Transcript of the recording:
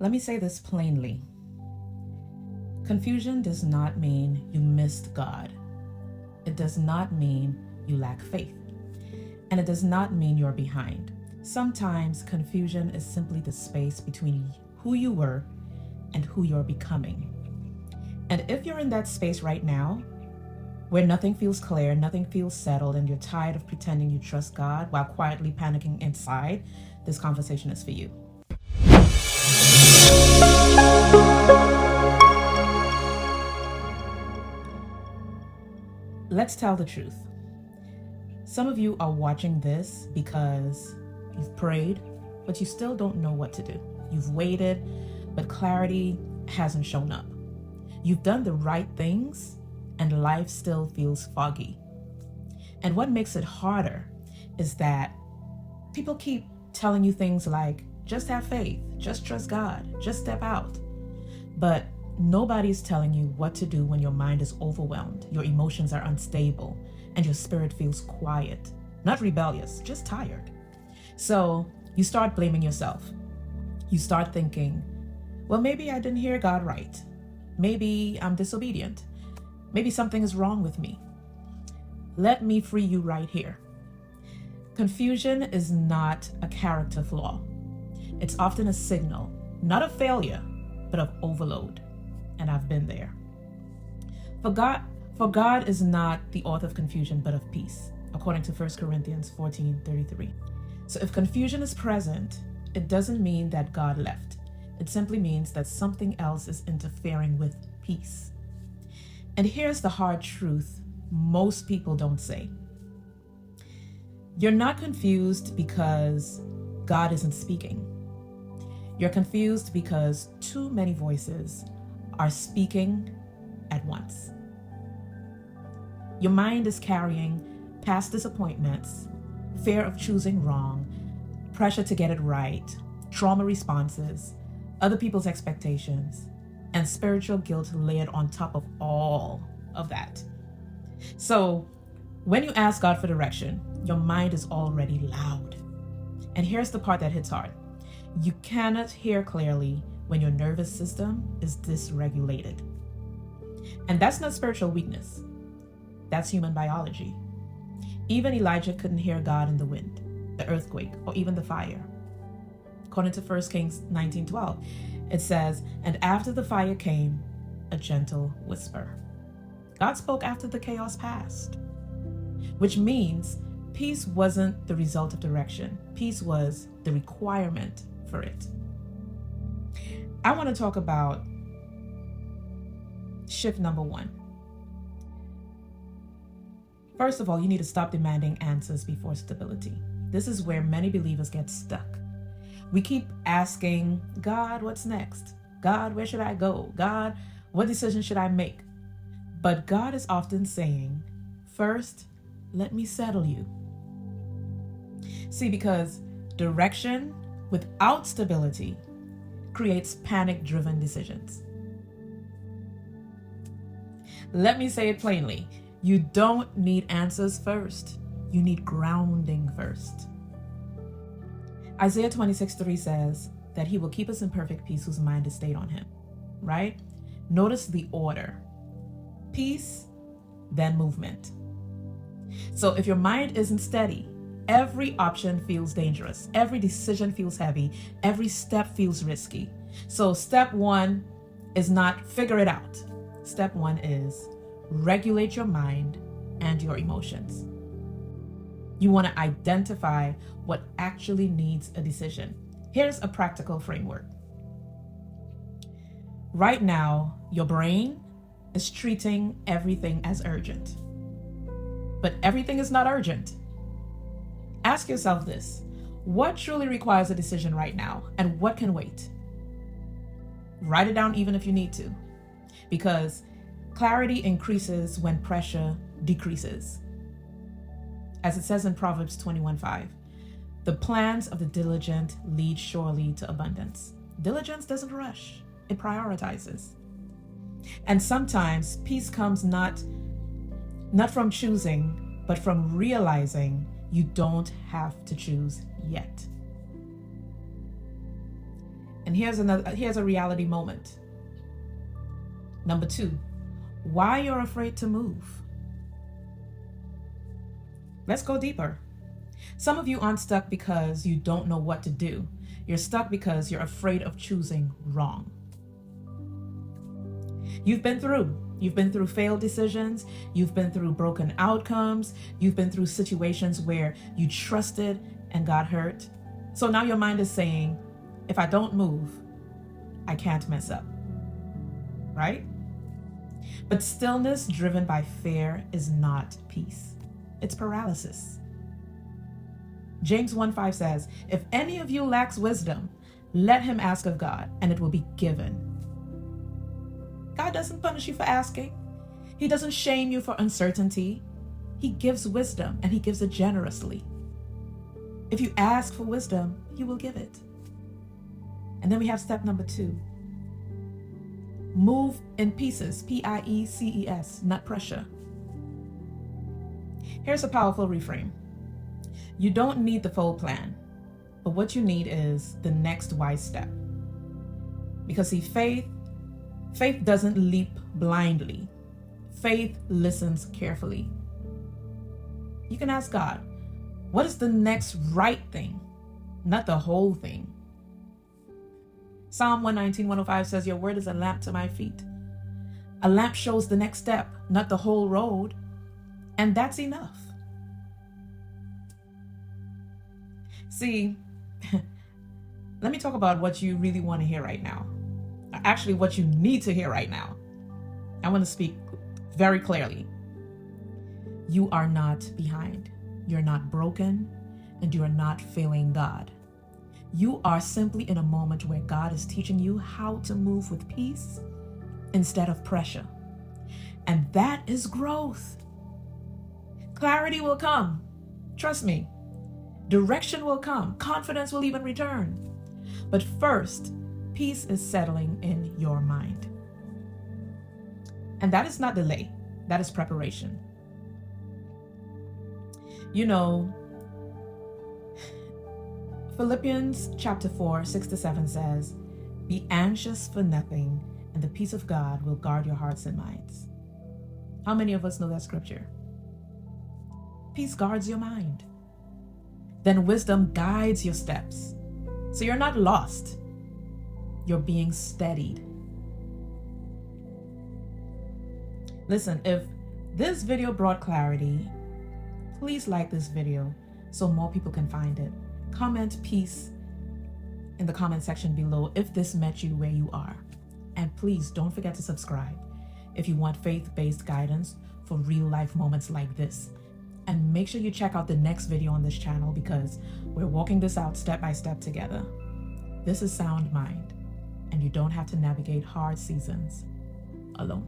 Let me say this plainly. Confusion does not mean you missed God. It does not mean you lack faith. And it does not mean you're behind. Sometimes confusion is simply the space between who you were and who you're becoming. And if you're in that space right now, where nothing feels clear, nothing feels settled, and you're tired of pretending you trust God while quietly panicking inside, this conversation is for you. Let's tell the truth. Some of you are watching this because you've prayed, but you still don't know what to do. You've waited, but clarity hasn't shown up. You've done the right things, and life still feels foggy. And what makes it harder is that people keep telling you things like, just have faith, just trust God, just step out. But nobody's telling you what to do when your mind is overwhelmed, your emotions are unstable, and your spirit feels quiet. Not rebellious, just tired. So you start blaming yourself. You start thinking, well, maybe I didn't hear God right. Maybe I'm disobedient. Maybe something is wrong with me. Let me free you right here. Confusion is not a character flaw. It's often a signal, not of failure, but of overload. And I've been there. For God is not the author of confusion, but of peace, according to 1 Corinthians 14:33. So if confusion is present, it doesn't mean that God left. It simply means that something else is interfering with peace. And here's the hard truth most people don't say. You're not confused because God isn't speaking. You're confused because too many voices are speaking at once. Your mind is carrying past disappointments, fear of choosing wrong, pressure to get it right, trauma responses, other people's expectations, and spiritual guilt layered on top of all of that. So when you ask God for direction, your mind is already loud. And here's the part that hits hard. You cannot hear clearly when your nervous system is dysregulated. And that's not spiritual weakness. That's human biology. Even Elijah couldn't hear God in the wind, the earthquake, or even the fire. According to 1 Kings 19:12, it says, and after the fire came a gentle whisper. God spoke after the chaos passed, which means peace wasn't the result of direction. Peace was the requirement for it. I want to talk about shift number 1. First of all, you need to stop demanding answers before stability. This is where many believers get stuck. We keep asking, God, what's next? God, where should I go? God, what decision should I make? But God is often saying, first, let me settle you. See, because direction without stability creates panic-driven decisions. Let me say it plainly. You don't need answers first. You need grounding first. Isaiah 26:3 says that he will keep us in perfect peace whose mind is stayed on him, right? Notice the order. Peace, then movement. So if your mind isn't steady, every option feels dangerous. Every decision feels heavy. Every step feels risky. So step 1 is not figure it out. Step 1 is regulate your mind and your emotions. You want to identify what actually needs a decision. Here's a practical framework. Right now, your brain is treating everything as urgent. But everything is not urgent. Ask yourself this: what truly requires a decision right now, and what can wait? Write it down even if you need to, because clarity increases when pressure decreases. As it says in Proverbs 21:5, the plans of the diligent lead surely to abundance. Diligence doesn't rush, it prioritizes. And sometimes peace comes not from choosing, but from realizing you don't have to choose yet. And here's a reality moment. Number 2, why you're afraid to move. Let's go deeper. Some of you aren't stuck because you don't know what to do. You're stuck because you're afraid of choosing wrong. You've been through failed decisions. You've been through broken outcomes. You've been through situations where you trusted and got hurt. So now your mind is saying, if I don't move, I can't mess up, right? But stillness driven by fear is not peace. It's paralysis. James 1:5 says, if any of you lacks wisdom, let him ask of God, and it will be given. God doesn't punish you for asking. He doesn't shame you for uncertainty. He gives wisdom, and he gives it generously. If you ask for wisdom, he will give it. And then we have step number 2. Move in pieces, P-I-E-C-E-S, not pressure. Here's a powerful reframe. You don't need the full plan, but what you need is the next wise step. Because see, faith doesn't leap blindly. Faith listens carefully. You can ask God, what is the next right thing? Not the whole thing. Psalm 119:105 says, your word is a lamp to my feet. A lamp shows the next step, not the whole road. And that's enough. See, let me talk about what you really want to hear right now. Actually, what you need to hear right now. I want to speak very clearly. You are not behind. You're not broken, and you are not failing God. You are simply in a moment where God is teaching you how to move with peace instead of pressure. And that is growth. Clarity will come. Trust me. Direction will come. Confidence will even return. But first, peace is settling in your mind. And that is not delay. That is preparation. You know, Philippians chapter 4:6-7 says, be anxious for nothing, and the peace of God will guard your hearts and minds. How many of us know that scripture? Peace guards your mind. Then wisdom guides your steps. So you're not lost. You're being steadied. Listen, if this video brought clarity, please like this video so more people can find it. Comment peace in the comment section below if this met you where you are. And please don't forget to subscribe if you want faith-based guidance for real-life moments like this. And make sure you check out the next video on this channel because we're walking this out step by step together. This is Sound Mind, and you don't have to navigate hard seasons alone.